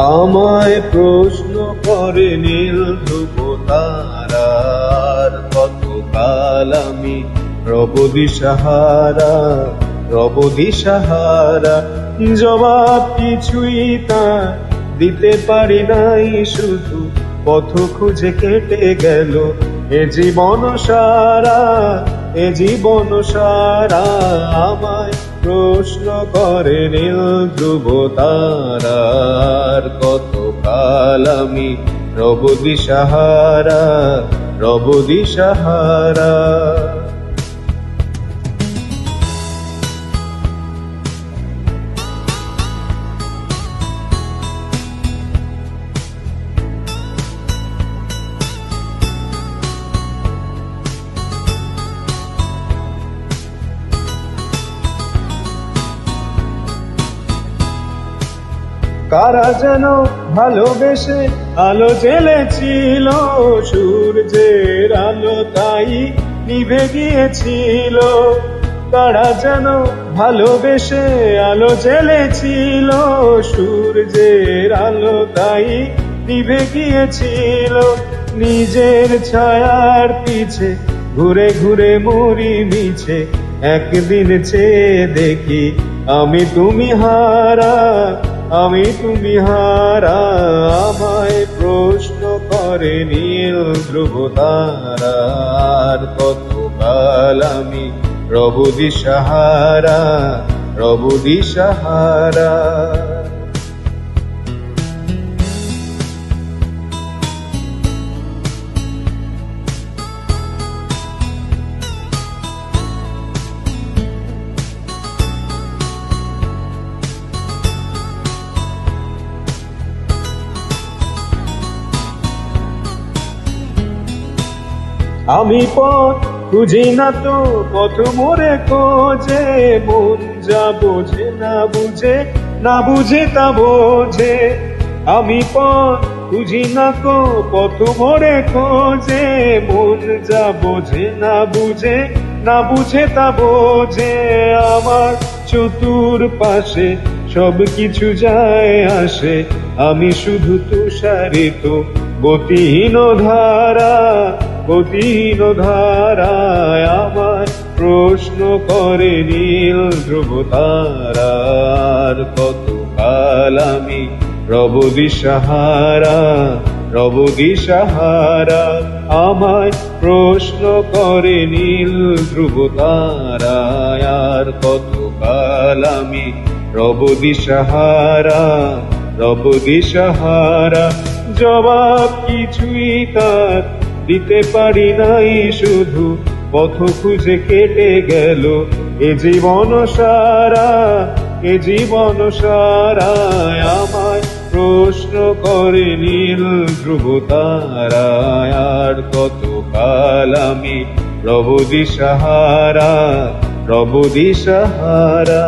আমায় প্রশ্ন করে নীল ধ্রুব তারার, কতকাল আমি রব দিশাহারা, রব দিশাহারা। জবাব কিছুই তার দিতে পারি নাই, শুধু পথ খুঁজে কেটে গেল এ জীবন সারা, এ জীবন সারা। আমায় প্রশ্ন করে নীল ধ্রুব তারার, কতকাল আমি রব দিশাহারা, রব দিশাহারা। কারা যেন ভালোবেসে আলো জ্বেলেছিল, সূর্যের আলো তাই নিভে গিয়েছিল। কারা যেন ভালোবেসে আলো জ্বেলেছিল, সূর্যের আলো তাই নিভে গিয়েছিল। নিজের ছায়ার পিছে ঘুরে ঘুরে মরি মিছে, একদিন চেয়ে দেখি আমি তুমি হারা, আমি তুমি হারা। আমায় প্রশ্ন করে নীল ধ্রুব তারার, কতকাল আমি রব দিশাহারা, রব দিশাহারা। আমি পথ খুঁজি না তো পথ মোরে খোঁজে, মন যা বোঝে না বুঝে, না বুঝে তা বোঝে। আমি পথ খুঁজি না তো পথ মোরে খোঁজে, মন যা বোঝে না বুঝে, না বুঝে তা বোঝে। আমার চতুর পাশে সব কিছু যায় আসে, আমি শুধু তুষারিত গতিহীন ধারা, গতিহীন ধারায়। আমার প্রশ্ন করে নীল ধ্রুব তারার, কতকাল আমি রব দিশাহারা, রব দিশাহারা। আমায় প্রশ্ন করে নীল ধ্রুব তারায়, আর কতকাল আমি রব দিশাহারা, রব দিশাহারা। জবাব কিছুই তার দিতে পারি নাই, শুধু পথ খুঁজে কেটে গেল এ জীবন সারা, এ জীবন সারা। আমায় প্রশ্ন করে নীল ধ্রুব তারায়, আর কতকাল আমি রব দিশাহারা, রব দিশাহারা।